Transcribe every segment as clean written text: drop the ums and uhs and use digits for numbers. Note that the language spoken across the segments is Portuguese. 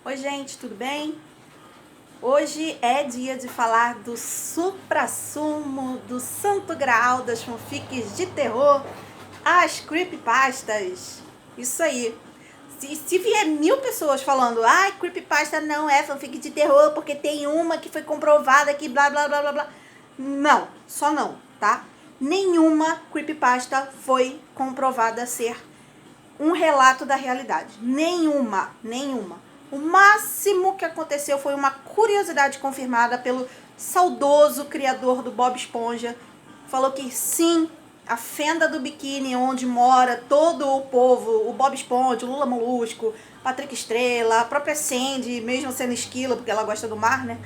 Oi gente, tudo bem? Hoje é dia de falar do suprassumo, do santo graal das fanfics de terror, as creepypastas. Isso aí. Se vier 1000 pessoas falando, ai, creepypasta não é fanfic de terror porque tem uma que foi comprovada que blá blá blá blá blá. Não, só não, tá? Nenhuma creepypasta foi comprovada ser um relato da realidade. Nenhuma. O máximo que aconteceu foi uma curiosidade confirmada pelo saudoso criador do Bob Esponja. Falou que sim, a fenda do biquíni onde mora todo o povo, o Bob Esponja, o Lula Molusco, Patrick Estrela, a própria Sandy, mesmo sendo esquila, porque ela gosta do mar, né?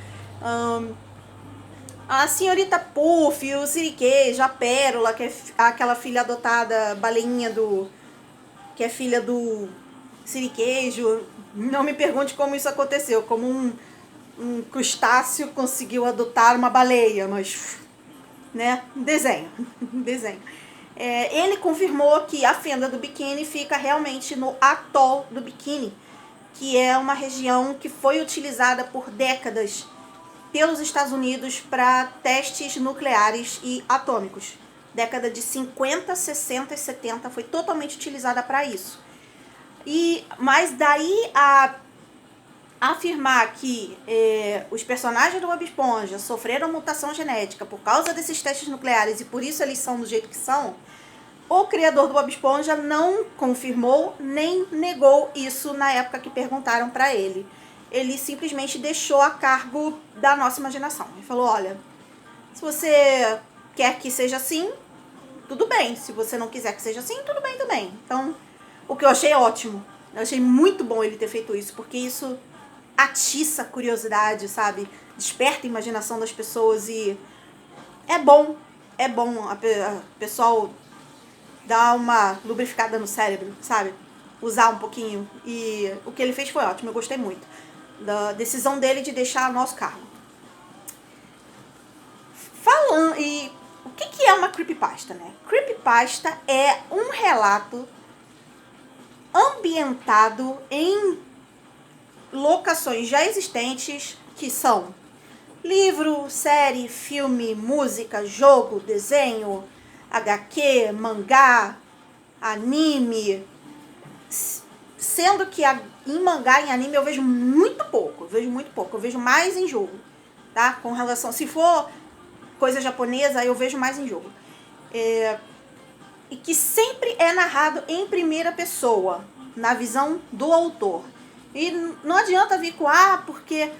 A senhorita Puff, o Siriqueijo, a Pérola, que é aquela filha adotada, baleinha que é filha do Siriqueijo. Não me pergunte como isso aconteceu, como um crustáceo conseguiu adotar uma baleia, mas, né, desenho. Ele confirmou que a fenda do biquíni fica realmente no atol do Biquíni, que é uma região que foi utilizada por décadas pelos Estados Unidos para testes nucleares e atômicos. Década de 50, 60 e 70 foi totalmente utilizada para isso. Mas daí a afirmar que os personagens do Bob Esponja sofreram mutação genética por causa desses testes nucleares e por isso eles são do jeito que são, o criador do Bob Esponja não confirmou nem negou isso na época que perguntaram para ele. Ele simplesmente deixou a cargo da nossa imaginação. Ele falou, olha, se você quer que seja assim, tudo bem. Se você não quiser que seja assim, tudo bem também. Então, o que eu achei ótimo. Eu achei muito bom ele ter feito isso, porque isso atiça a curiosidade, sabe? Desperta a imaginação das pessoas e é bom a pessoal dar uma lubrificada no cérebro, sabe? Usar um pouquinho. E o que ele fez foi ótimo, eu gostei muito da decisão dele de deixar o nosso cargo. Falando, e o que é uma creepypasta, né? Creepypasta é um relato ambientado em locações já existentes, que são livro, série, filme, música, jogo, desenho, HQ, mangá, anime. Sendo que em mangá e anime eu vejo muito pouco. Eu vejo mais em jogo, tá? Com relação, se for coisa japonesa, eu vejo mais em jogo. E que sempre é narrado em primeira pessoa, na visão do autor. E não adianta vir com, porque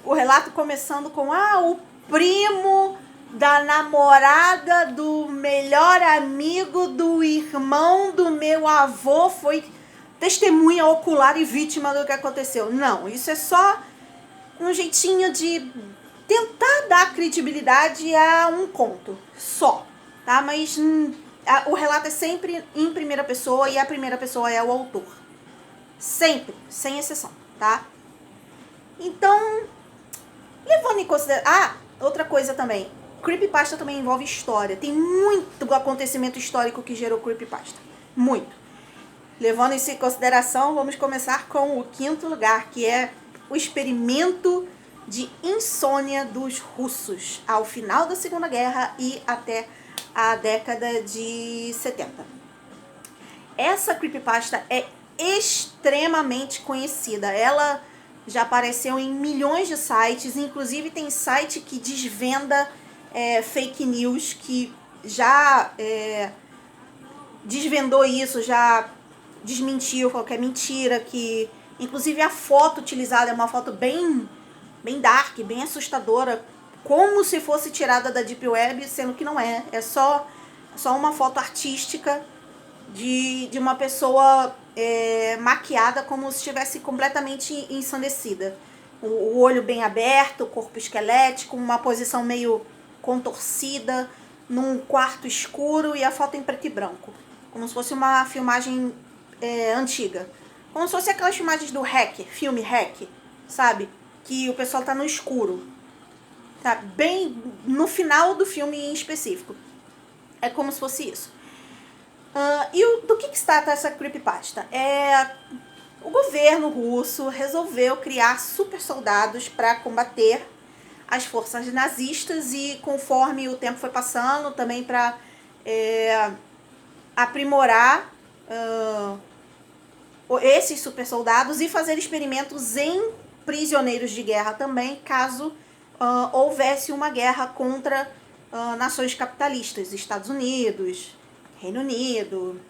o relato começando com, o primo da namorada do melhor amigo do irmão do meu avô foi testemunha ocular e vítima do que aconteceu. Não, isso é só um jeitinho de tentar dar credibilidade a um conto, só, tá? Mas o relato é sempre em primeira pessoa e a primeira pessoa é o autor. Sempre, sem exceção, tá? Então, levando em consideração... outra coisa também. Creepypasta também envolve história. Tem muito acontecimento histórico que gerou creepypasta. Muito. Levando isso em consideração, vamos começar com o 5º lugar, que é o experimento de insônia dos russos ao final da Segunda Guerra e até a década de 70. Essa creepypasta é extremamente conhecida. Ela já apareceu em milhões de sites, inclusive tem site que desvenda fake news, que já desvendou isso, já desmentiu qualquer mentira, que inclusive a foto utilizada é uma foto bem dark, bem assustadora, como se fosse tirada da Deep Web, sendo que não é. É só uma foto artística de uma pessoa maquiada como se estivesse completamente ensandecida. O olho bem aberto, o corpo esquelético, uma posição meio contorcida, num quarto escuro e a foto em preto e branco. Como se fosse uma filmagem antiga. Como se fosse aquelas filmagens do Hack, filme Hack, sabe? Que o pessoal tá no escuro. Tá bem no final do filme em específico. É como se fosse isso. E do que se trata essa creepypasta? o governo russo resolveu criar super soldados para combater as forças nazistas e, conforme o tempo foi passando, também para aprimorar esses super soldados e fazer experimentos em prisioneiros de guerra também, caso houvesse uma guerra contra nações capitalistas, Estados Unidos, Reino Unido,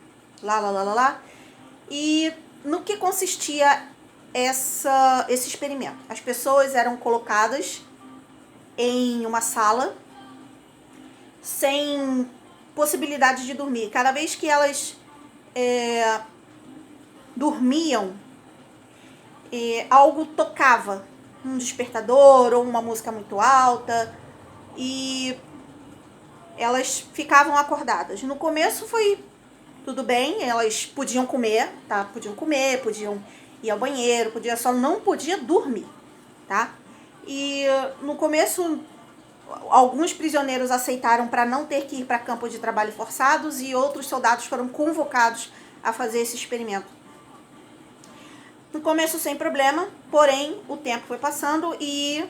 lá. E no que consistia esse experimento? As pessoas eram colocadas em uma sala sem possibilidade de dormir. Cada vez que elas dormiam, algo tocava, um despertador ou uma música muito alta, e elas ficavam acordadas. No começo foi tudo bem, elas podiam comer, tá? Podiam ir ao banheiro, só não podia dormir, tá? E no começo alguns prisioneiros aceitaram para não ter que ir para campo de trabalho forçados e outros soldados foram convocados a fazer esse experimento. No começo sem problema, porém o tempo foi passando e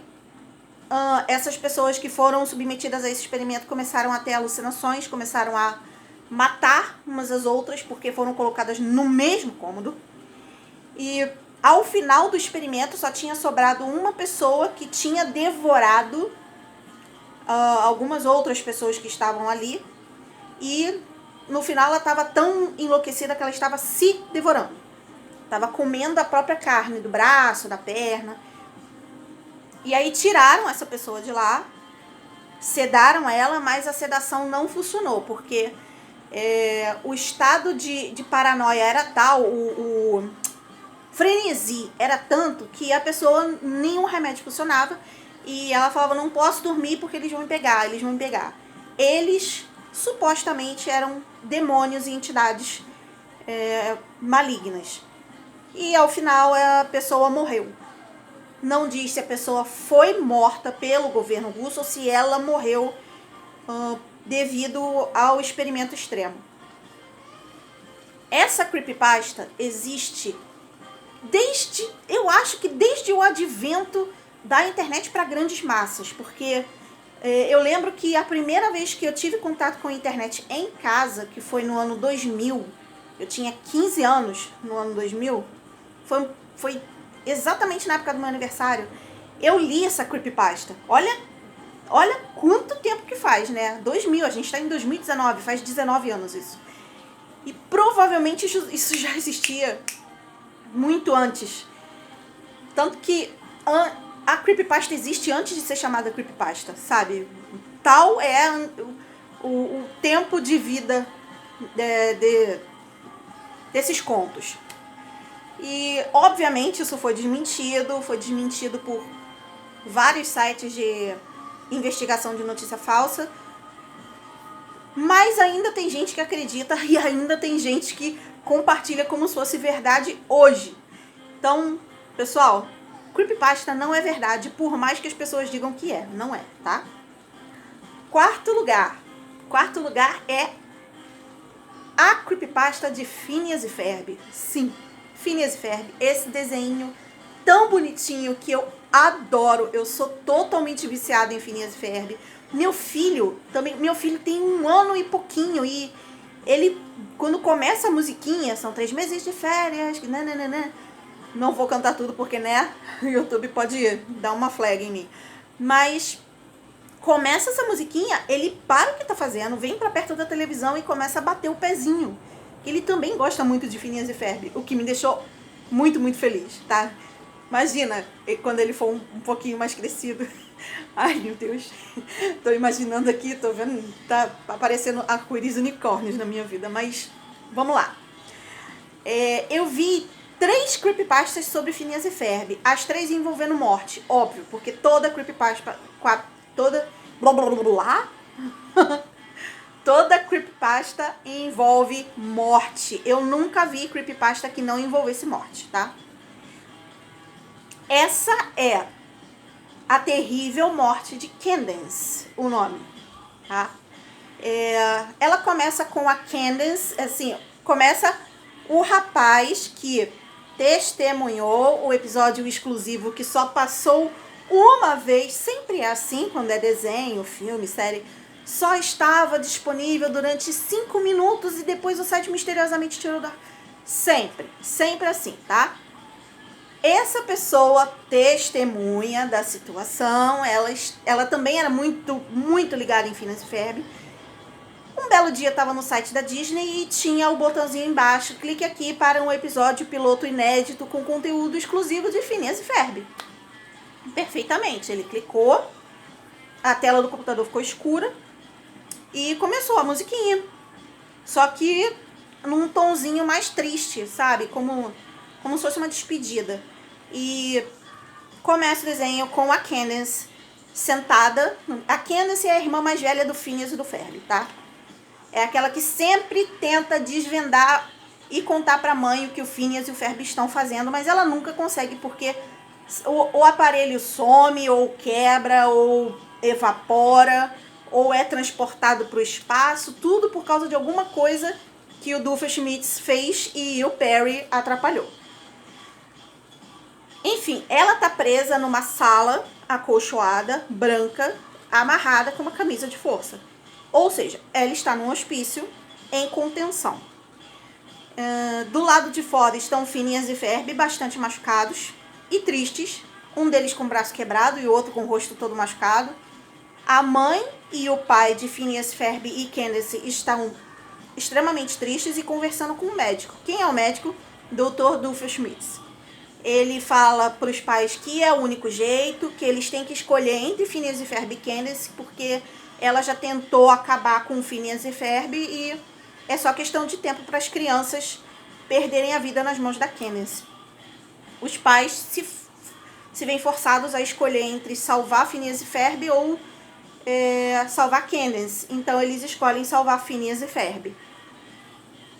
essas pessoas que foram submetidas a esse experimento começaram a ter alucinações, começaram a matar umas às outras porque foram colocadas no mesmo cômodo. E ao final do experimento só tinha sobrado uma pessoa que tinha devorado algumas outras pessoas que estavam ali. E no final ela estava tão enlouquecida que ela estava se devorando. Estava comendo a própria carne do braço, da perna. E aí tiraram essa pessoa de lá, sedaram ela, mas a sedação não funcionou, porque o estado de paranoia era tal, o frenesi era tanto que a pessoa, nenhum remédio funcionava, e ela falava, não posso dormir porque eles vão me pegar. Eles supostamente eram demônios e entidades malignas. E ao final a pessoa morreu. Não diz se a pessoa foi morta pelo governo russo ou se ela morreu devido ao experimento extremo. Essa creepypasta existe eu acho que desde o advento da internet para grandes massas, porque eu lembro que a primeira vez que eu tive contato com a internet em casa, que foi no ano 2000, eu tinha 15 anos no ano 2000, foi exatamente na época do meu aniversário, eu li essa creepypasta. Olha quanto tempo que faz, né? 2000, a gente está em 2019, faz 19 anos isso. E provavelmente isso já existia muito antes. Tanto que a creepypasta existe antes de ser chamada creepypasta, sabe? Tal é o tempo de vida desses contos. E, obviamente, isso foi desmentido por vários sites de investigação de notícia falsa. Mas ainda tem gente que acredita e ainda tem gente que compartilha como se fosse verdade hoje. Então, pessoal, creepypasta não é verdade, por mais que as pessoas digam que é. Não é, tá? Quarto lugar é a creepypasta de Phineas e Ferb. Sim, Phineas e Ferb, esse desenho tão bonitinho que eu adoro. Eu sou totalmente viciada em Phineas e Ferb. Meu filho tem 1 ano e pouquinho e ele, quando começa a musiquinha, são 3 meses de férias, não vou cantar tudo porque, né, o YouTube pode dar uma flag em mim. Mas começa essa musiquinha, ele para o que tá fazendo, vem pra perto da televisão e começa a bater o pezinho. Ele também gosta muito de Phineas e Ferb, o que me deixou muito, muito feliz, tá? Imagina quando ele for um pouquinho mais crescido. Ai, meu Deus. Tô imaginando aqui, tô vendo, tá aparecendo arco-íris e unicórnios na minha vida, mas vamos lá. Eu vi 3 creepypastas sobre Phineas e Ferb, as 3 envolvendo morte, óbvio, porque toda creepypasta, toda creepypasta envolve morte. Eu nunca vi creepypasta que não envolvesse morte, tá? Essa é A Terrível Morte de Candace, o nome, tá? Ela começa com a Candace, assim, começa o rapaz que testemunhou o episódio exclusivo que só passou uma vez. Sempre é assim quando é desenho, filme, série. Só estava disponível durante 5 minutos e depois o site misteriosamente tirou da... Sempre assim, tá? Essa pessoa testemunha da situação, ela também era muito ligada em Phineas e Ferb. Um belo dia estava no site da Disney e tinha o botãozinho embaixo, clique aqui para um episódio piloto inédito com conteúdo exclusivo de Phineas e Ferb. Perfeitamente, ele clicou, a tela do computador ficou escura e começou a musiquinha. Só que num tonzinho mais triste, sabe? Como se fosse uma despedida. E começa o desenho com a Candace sentada. A Candace é a irmã mais velha do Phineas e do Ferb, tá? É aquela que sempre tenta desvendar e contar pra mãe o que o Phineas e o Ferb estão fazendo, mas ela nunca consegue porque o aparelho some, ou quebra, ou evapora, ou é transportado para o espaço, tudo por causa de alguma coisa que o Doofenshmirtz fez e o Perry atrapalhou. Enfim, ela tá presa numa sala acolchoada, branca, amarrada com uma camisa de força. Ou seja, ela está num hospício em contenção. Do lado de fora estão Phineas e Ferb bastante machucados e tristes. Um deles com o braço quebrado e o outro com o rosto todo machucado. A mãe e o pai de Phineas, Ferb e Candace estão extremamente tristes e conversando com o médico. Quem é o médico? Dr. Doofenshmirtz. Ele fala para os pais que é o único jeito, que eles têm que escolher entre Phineas e Ferb e Candace, porque ela já tentou acabar com Phineas e Ferb e é só questão de tempo para as crianças perderem a vida nas mãos da Candace. Os pais se veem forçados a escolher entre salvar Phineas e Ferb ou salvar Candace. Então eles escolhem salvar Phineas e Ferb.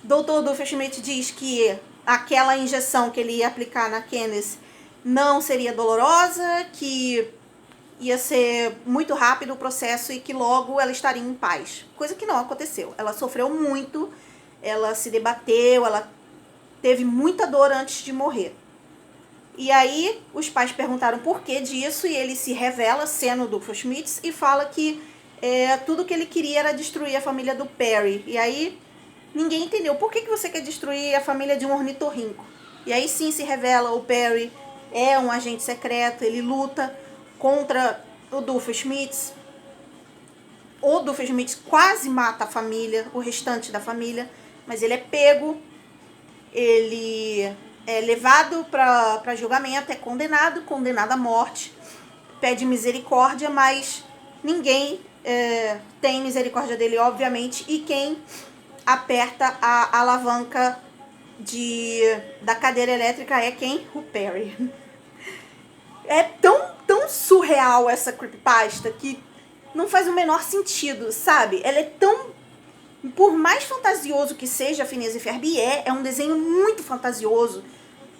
Dr. Doofenshmirtz diz que aquela injeção que ele ia aplicar na Candace não seria dolorosa, que ia ser muito rápido o processo e que logo ela estaria em paz. Coisa que não aconteceu. Ela sofreu muito, ela se debateu, ela teve muita dor antes de morrer. E aí os pais perguntaram por que disso e ele se revela sendo o Doofenshmirtz e fala que tudo que ele queria era destruir a família do Perry. E aí ninguém entendeu. Por que você quer destruir a família de um ornitorrinco? E aí sim se revela, o Perry é um agente secreto, ele luta contra o Doofenshmirtz. O Doofenshmirtz quase mata a família, o restante da família, mas ele é pego, ele é levado para julgamento, é condenado à morte, pede misericórdia, mas ninguém tem misericórdia dele, obviamente, e quem aperta a alavanca da cadeira elétrica é quem? O Perry. É tão surreal essa creepypasta que não faz o menor sentido, sabe? Ela é tão... Por mais fantasioso que seja Phineas e Ferb, é um desenho muito fantasioso.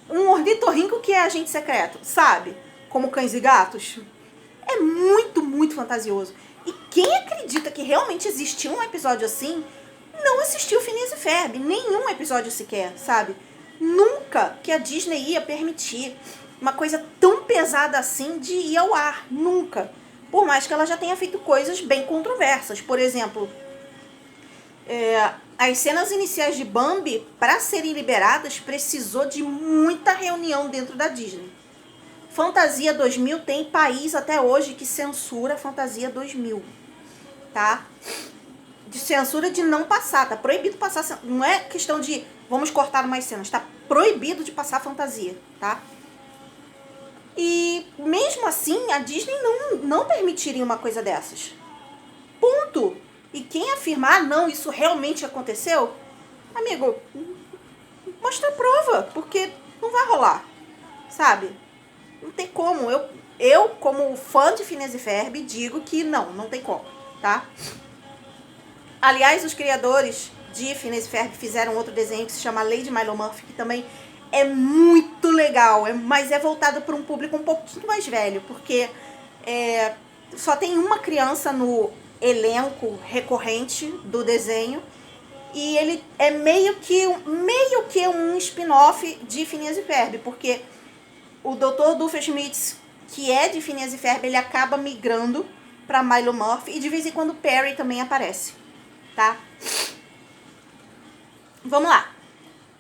Um ornitorrinco que é agente secreto, sabe? Como Cães e Gatos. É muito fantasioso. E quem acredita que realmente existiu um episódio assim, não assistiu Phineas e Ferb. Nenhum episódio sequer, sabe? Nunca que a Disney ia permitir uma coisa tão pesada assim de ir ao ar. Nunca. Por mais que ela já tenha feito coisas bem controversas. Por exemplo, as cenas iniciais de Bambi, para serem liberadas, precisou de muita reunião dentro da Disney. Fantasia 2000 tem país até hoje que censura Fantasia 2000, tá? De censura de não passar, tá proibido passar, não é questão de vamos cortar umas cenas, tá proibido de passar fantasia, tá? E mesmo assim, a Disney não permitiria uma coisa dessas. Ponto. E quem afirmar, não, isso realmente aconteceu, amigo, mostra a prova, porque não vai rolar, sabe? Não tem como. Eu como fã de Phineas e Ferb, digo que não tem como, tá? Aliás, os criadores de Phineas e Ferb fizeram outro desenho que se chama Lady Milo Murphy, que também é muito legal, mas é voltado para um público um pouquinho mais velho, porque só tem uma criança no elenco recorrente do desenho E ele é meio que um spin-off de Phineas e Ferb, porque o Dr. Doofenshmirtz, que é de Phineas e Ferb, ele acaba migrando pra Milo Murphy, e de vez em quando o Perry também aparece, tá? Vamos lá.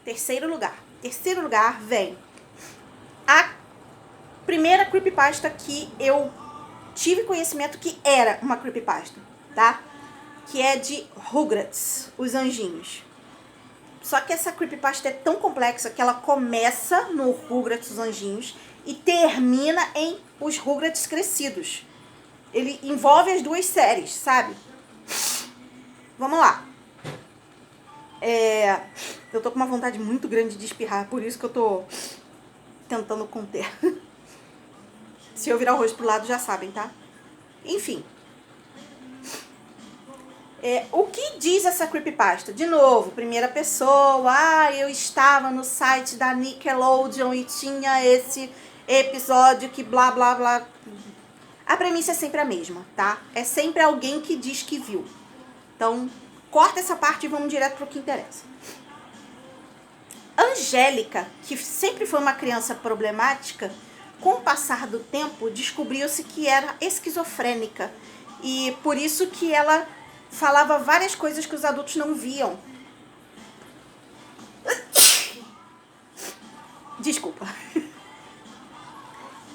Terceiro lugar vem a primeira creepypasta que eu tive conhecimento que era uma creepypasta, tá? Que é de Rugrats, os anjinhos. Só que essa creepypasta é tão complexa que ela começa no Rugrats, os anjinhos, e termina em os Rugrats crescidos. Ele envolve as duas séries, sabe? Vamos lá. Eu tô com uma vontade muito grande de espirrar, por isso que eu tô tentando conter. Se eu virar o rosto pro lado, já sabem, tá? Enfim. O que diz essa creepypasta? De novo, primeira pessoa. Eu estava no site da Nickelodeon e tinha esse episódio que blá, blá, blá. A premissa é sempre a mesma, tá? É sempre alguém que diz que viu. Então, corta essa parte e vamos direto pro que interessa. Angélica, que sempre foi uma criança problemática, com o passar do tempo, descobriu-se que era esquizofrênica. E por isso que ela falava várias coisas que os adultos não viam. Desculpa.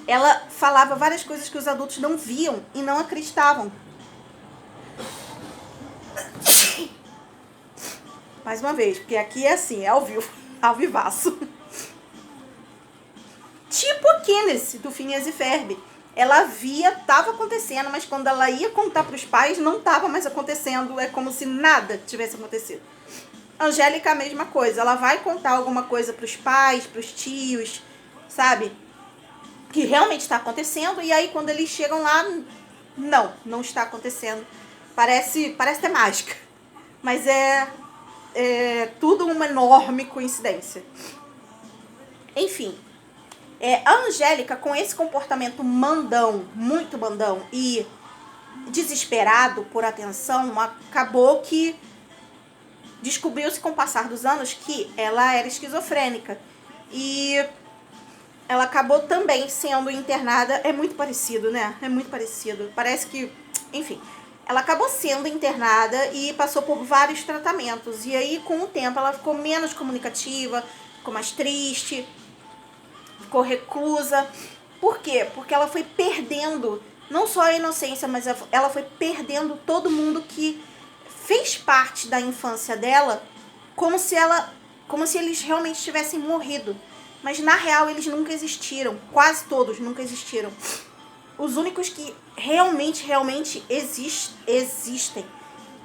Ela falava várias coisas que os adultos não viam e não acreditavam. Mais uma vez, porque aqui é assim, é ao vivo, ao vivaço. Tipo a Candace, do Phineas e Ferb. Ela via, tava acontecendo, mas quando ela ia contar pros pais, não tava mais acontecendo. É como se nada tivesse acontecido. Angélica, a mesma coisa. Ela vai contar alguma coisa pros pais, pros tios, sabe? Que realmente está acontecendo. E aí, quando eles chegam lá, não está acontecendo. Parece até mágica. Mas é tudo uma enorme coincidência. Enfim. A Angélica, com esse comportamento mandão, muito mandão e desesperado por atenção, acabou que descobriu-se com o passar dos anos que ela era esquizofrênica. E ela acabou também sendo internada. É muito parecido, né? É muito parecido. Parece que... Enfim. Ela acabou sendo internada e passou por vários tratamentos. E aí, com o tempo, ela ficou menos comunicativa, ficou mais triste, ficou reclusa. Por quê? Porque ela foi perdendo não só a inocência, mas ela foi perdendo todo mundo que fez parte da infância dela, como se eles realmente tivessem morrido. Mas na real eles nunca existiram. Quase todos nunca existiram. Os únicos que realmente existem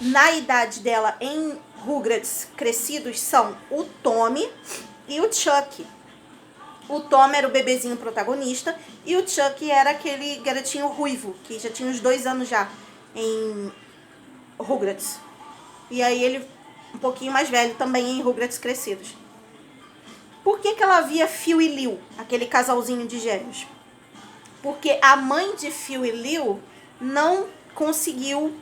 na idade dela em Rugrats crescidos são o Tommy e o Chuck. O Tom era o bebezinho protagonista e o Chuck era aquele garotinho ruivo, que já tinha uns 2 anos já em Rugrats. E aí ele um pouquinho mais velho também em Rugrats crescidos. Por que ela via Phil e Lil, aquele casalzinho de gêmeos? Porque a mãe de Phil e Lil não conseguiu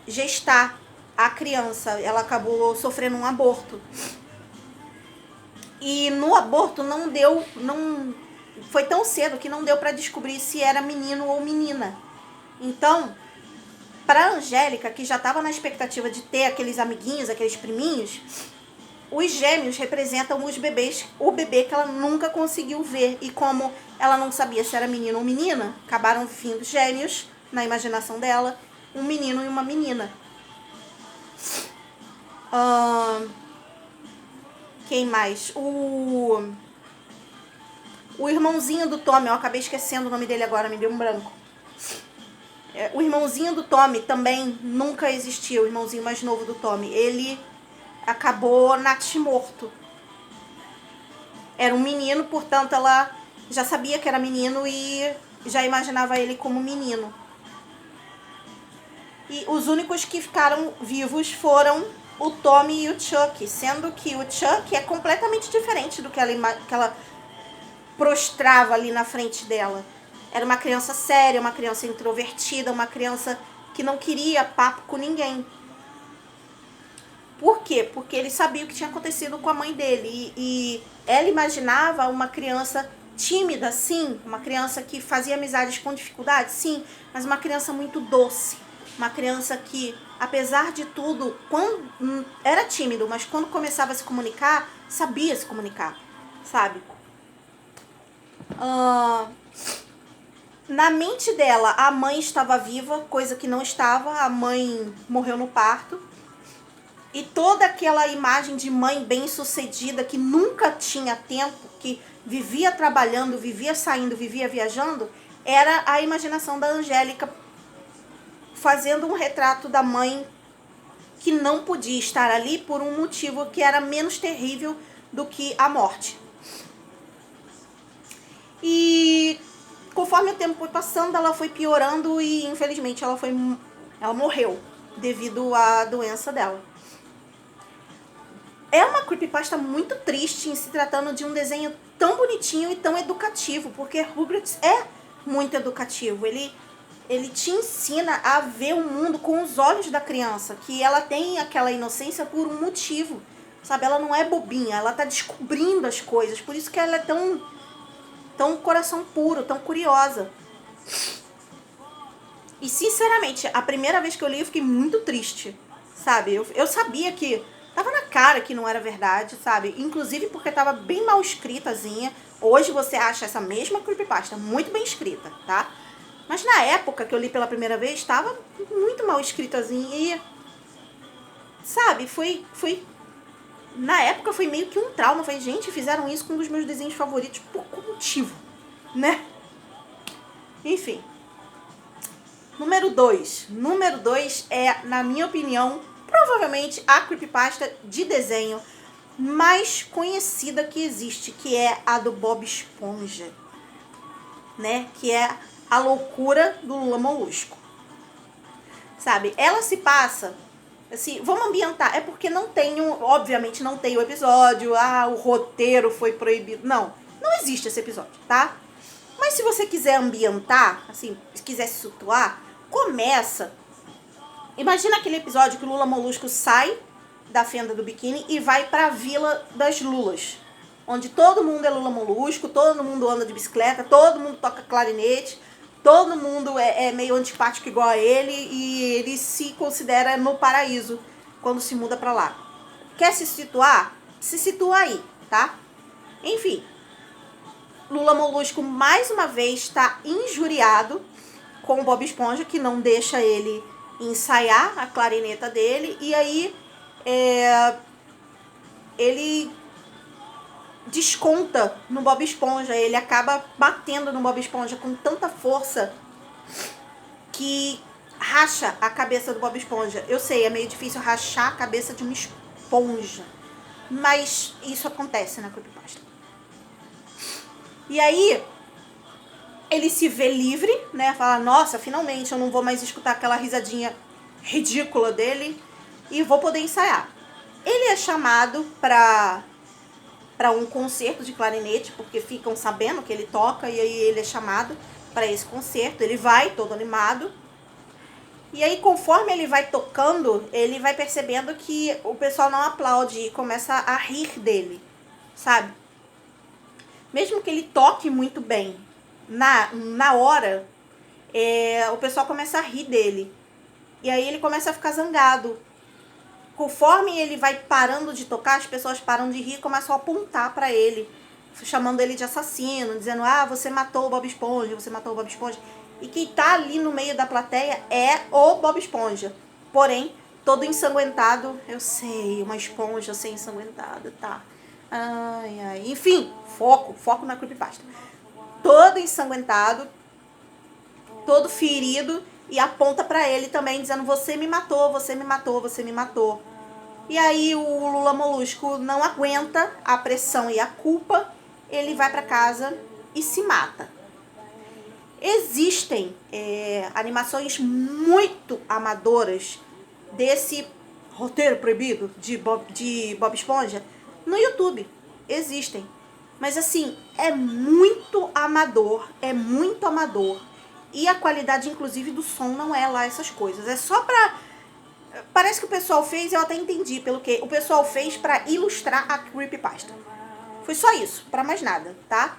gestar a criança. Ela acabou sofrendo um aborto. E no aborto foi tão cedo que não deu para descobrir se era menino ou menina. Então, para Angélica, que já estava na expectativa de ter aqueles amiguinhos, aqueles priminhos, os gêmeos representam os bebês, o bebê que ela nunca conseguiu ver. E como ela não sabia se era menino ou menina, acabaram vindo gêmeos na imaginação dela, um menino e uma menina. Quem mais? O irmãozinho do Tommy, eu acabei esquecendo o nome dele agora, me deu um branco. O irmãozinho do Tommy também nunca existiu, o irmãozinho mais novo do Tommy. Ele acabou natimorto. Era um menino, portanto ela já sabia que era menino e já imaginava ele como menino. E os únicos que ficaram vivos foram o Tommy e o Chuck, sendo que o Chuck é completamente diferente do que ela prostrava ali na frente dela. Era uma criança séria, uma criança introvertida, uma criança que não queria papo com ninguém. Por quê? Porque ele sabia o que tinha acontecido com a mãe dele. E ela imaginava uma criança tímida, sim. Uma criança que fazia amizades com dificuldade, sim. Mas uma criança muito doce. Uma criança que, apesar de tudo, quando era tímido, mas quando começava a se comunicar, sabia se comunicar, sabe? Na mente dela, a mãe estava viva, coisa que não estava. A mãe morreu no parto. E toda aquela imagem de mãe bem-sucedida, que nunca tinha tempo, que vivia trabalhando, vivia saindo, vivia viajando, era a imaginação da Angélica fazendo um retrato da mãe que não podia estar ali por um motivo que era menos terrível do que a morte. E conforme o tempo foi passando, ela foi piorando e infelizmente ela morreu devido à doença dela. É uma creepypasta muito triste em se tratando de um desenho tão bonitinho e tão educativo, porque Rugrats é muito educativo. Ele te ensina a ver o mundo com os olhos da criança, que ela tem aquela inocência por um motivo, sabe? Ela não é bobinha, ela tá descobrindo as coisas, por isso que ela é tão coração puro, tão curiosa. E sinceramente, a primeira vez que eu li eu fiquei muito triste, sabe? Eu sabia que tava na cara que não era verdade, sabe? Inclusive porque tava bem mal escritazinha. Hoje você acha essa mesma creepypasta muito bem escrita, tá? Mas na época que eu li pela primeira vez, tava muito mal escritazinha e... Sabe, na época foi meio que um trauma. Eu falei, gente, fizeram isso com um dos meus desenhos favoritos por qual motivo, né? Enfim. Número 2. Número 2 é, na minha opinião, provavelmente a creepypasta de desenho mais conhecida que existe, que é a do Bob Esponja, né? Que é a loucura do Lula Molusco. Sabe? Ela se passa, assim, vamos ambientar, é porque obviamente não tem o episódio, o roteiro foi proibido, não existe esse episódio, tá? Mas se você quiser ambientar, assim, se quiser se situar, imagina aquele episódio que o Lula Molusco sai da fenda do biquíni e vai para a Vila das Lulas, onde todo mundo é Lula Molusco, todo mundo anda de bicicleta, todo mundo toca clarinete, todo mundo é meio antipático igual a ele e ele se considera no paraíso quando se muda para lá. Quer se situar? Se situa aí, tá? Enfim, Lula Molusco mais uma vez está injuriado com o Bob Esponja, que não deixa ele ensaiar a clarineta dele, e aí ele desconta no Bob Esponja, ele acaba batendo no Bob Esponja com tanta força que racha a cabeça do Bob Esponja. Eu sei, é meio difícil rachar a cabeça de uma esponja, mas isso acontece na creepypasta. E aí ele se vê livre, né? Fala, nossa, finalmente eu não vou mais escutar aquela risadinha ridícula dele e vou poder ensaiar. Ele é chamado para um concerto de clarinete, porque ficam sabendo que ele toca, e aí ele é chamado para esse concerto. Ele vai todo animado. E aí, conforme ele vai tocando, ele vai percebendo que o pessoal não aplaude e começa a rir dele, sabe? Mesmo que ele toque muito bem, na hora, o pessoal começa a rir dele. E aí ele começa a ficar zangado. Conforme ele vai parando de tocar, as pessoas param de rir e começam a apontar pra ele, chamando ele de assassino, dizendo, você matou o Bob Esponja, você matou o Bob Esponja. E quem tá ali no meio da plateia é o Bob Esponja. Porém, todo ensanguentado, eu sei, uma esponja ser ensanguentada, tá? Ai. Enfim, foco na creepypasta. Todo ensanguentado, todo ferido, e aponta pra ele também, dizendo, você me matou, você me matou, você me matou. E aí o Lula Molusco não aguenta a pressão e a culpa, ele vai pra casa e se mata. Existem animações muito amadoras desse roteiro proibido de Bob Esponja no YouTube. Existem. Mas assim, é muito amador. E a qualidade, inclusive, do som não é lá essas coisas. É só pra Parece que o pessoal fez, eu até entendi, pelo que o pessoal fez pra ilustrar a creepypasta. Foi só isso, pra mais nada, tá?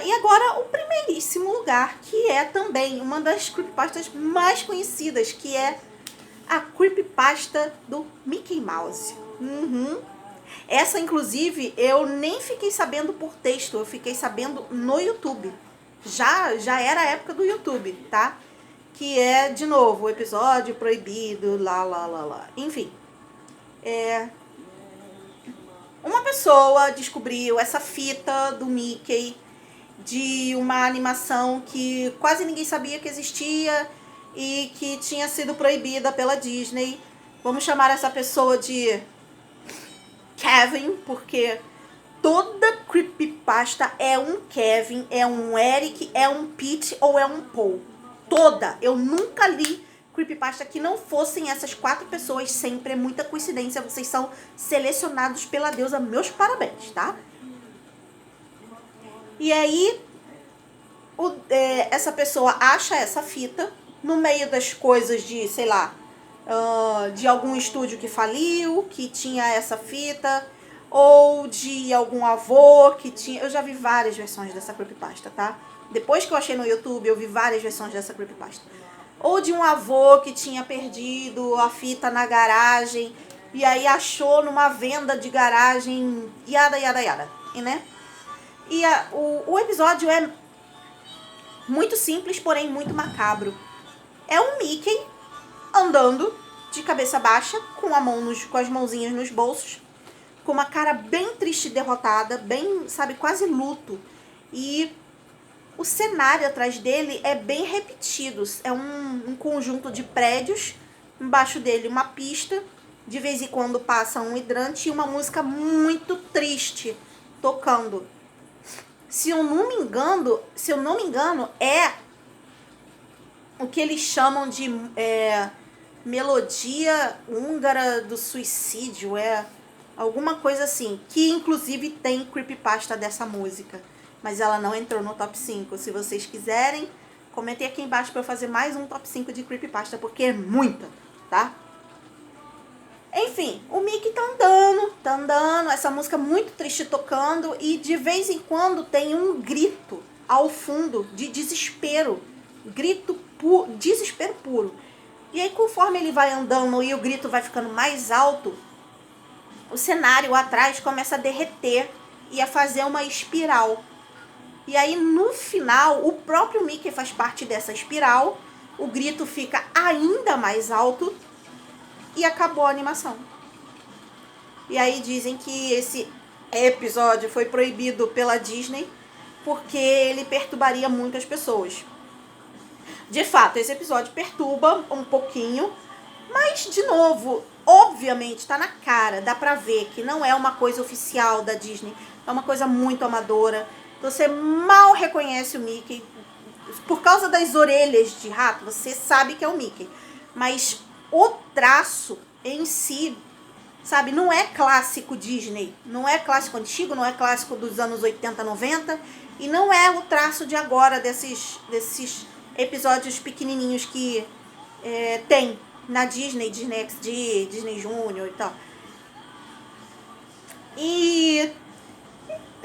E agora o primeiríssimo lugar, que é também uma das creepypastas mais conhecidas, que é a creepypasta do Mickey Mouse. Essa, inclusive, eu nem fiquei sabendo por texto, eu fiquei sabendo no YouTube. Já era a época do YouTube, tá? Que é, de novo, o episódio proibido, lá. Enfim, uma pessoa descobriu essa fita do Mickey de uma animação que quase ninguém sabia que existia e que tinha sido proibida pela Disney. Vamos chamar essa pessoa de Kevin, porque toda creepypasta é um Kevin, é um Eric, é um Pete ou é um Paul. Toda. Eu nunca li creepypasta que não fossem essas 4 pessoas. Sempre é muita coincidência. Vocês são selecionados pela deusa. Meus parabéns, tá? E aí, essa pessoa acha essa fita no meio das coisas de, sei lá, de algum estúdio que faliu, que tinha essa fita, ou de algum avô que tinha... Eu já vi várias versões dessa creepypasta, tá? Depois que eu achei no YouTube, eu vi várias versões dessa creepypasta. Ou de um avô que tinha perdido a fita na garagem, e aí achou numa venda de garagem, yada, né? E o episódio é muito simples, porém muito macabro. É um Mickey andando de cabeça baixa, com as mãozinhas nos bolsos, com uma cara bem triste e derrotada, bem, sabe, quase luto. E o cenário atrás dele é bem repetido. É um conjunto de prédios, embaixo dele uma pista, de vez em quando passa um hidrante e uma música muito triste tocando. Se eu não me engano, é o que eles chamam de melodia húngara do suicídio, alguma coisa assim, que inclusive tem creepypasta dessa música, mas ela não entrou no top 5. Se vocês quiserem, comentem aqui embaixo para eu fazer mais um top 5 de creepypasta, porque é muita, tá? Enfim, o Mickey tá andando, essa música muito triste tocando, e de vez em quando tem um grito ao fundo de desespero, desespero puro. E aí, conforme ele vai andando e o grito vai ficando mais alto, o cenário atrás começa a derreter e a fazer uma espiral. E aí, no final, o próprio Mickey faz parte dessa espiral, o grito fica ainda mais alto e acabou a animação. E aí dizem que esse episódio foi proibido pela Disney porque ele perturbaria muitas pessoas. De fato, esse episódio perturba um pouquinho, mas, de novo, obviamente, tá na cara, dá pra ver que não é uma coisa oficial da Disney, é uma coisa muito amadora. Você mal reconhece o Mickey. Por causa das orelhas de rato, você sabe que é o Mickey. Mas o traço em si, sabe, não é clássico Disney, não é clássico antigo, não é clássico dos anos 80, 90, e não é o traço de agora desses episódios pequenininhos que tem na Disney, Disney XD, Disney Junior e tal. E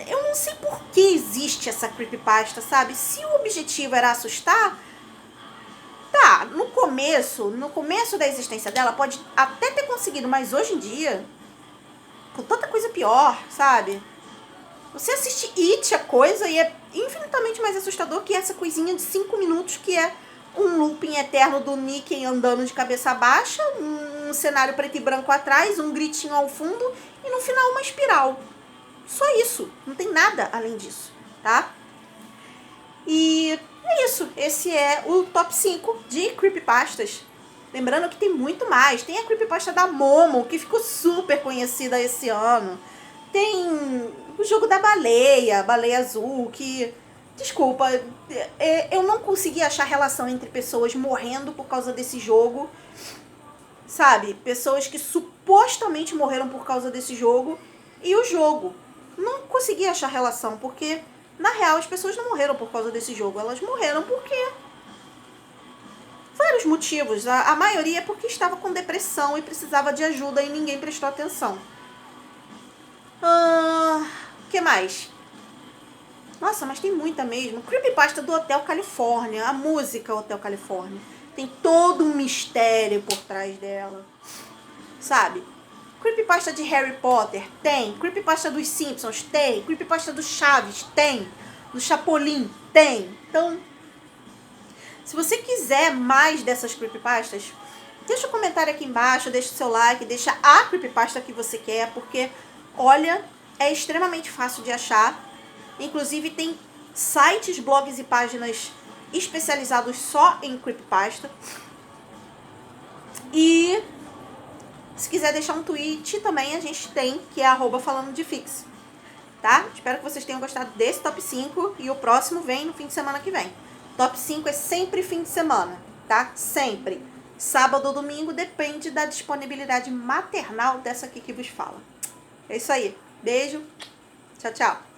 eu não sei por que existe essa creepypasta, sabe? Se o objetivo era assustar, tá, no começo da existência dela pode até ter conseguido, mas hoje em dia, com tanta coisa pior, sabe? Você assiste It, a coisa, e é infinitamente mais assustador que essa coisinha de 5 minutos que é um looping eterno do Mickey andando de cabeça baixa, um cenário preto e branco atrás, um gritinho ao fundo e no final uma espiral. Só isso, não tem nada além disso, tá? E é isso, esse é o top 5 de creepypastas. Lembrando que tem muito mais. Tem a creepypasta da Momo, que ficou super conhecida esse ano. Tem o jogo da baleia azul, que... Desculpa, eu não consegui achar relação entre pessoas morrendo por causa desse jogo, sabe? Pessoas que supostamente morreram por causa desse jogo e o jogo. Não consegui achar relação, porque, na real, as pessoas não morreram por causa desse jogo. Elas morreram porque vários motivos. A maioria é porque estava com depressão e precisava de ajuda e ninguém prestou atenção. O que mais? Nossa, mas tem muita mesmo. Creepypasta do Hotel Califórnia. A música Hotel Califórnia. Tem todo um mistério por trás dela. Sabe? Creepypasta de Harry Potter? Tem. Creepypasta dos Simpsons? Tem. Creepypasta do Chaves? Tem. Do Chapolin? Tem. Então, se você quiser mais dessas creepypastas, deixa um comentário aqui embaixo, deixa o seu like, deixa a creepypasta que você quer, porque, olha, é extremamente fácil de achar. Inclusive tem sites, blogs e páginas especializados só em creepypasta. E se quiser deixar um tweet também a gente tem, que é @falandodefix. Tá? Espero que vocês tenham gostado desse top 5 e o próximo vem no fim de semana que vem. Top 5 é sempre fim de semana, tá? Sempre. Sábado ou domingo, depende da disponibilidade maternal dessa aqui que vos fala. É isso aí. Beijo. Tchau, tchau.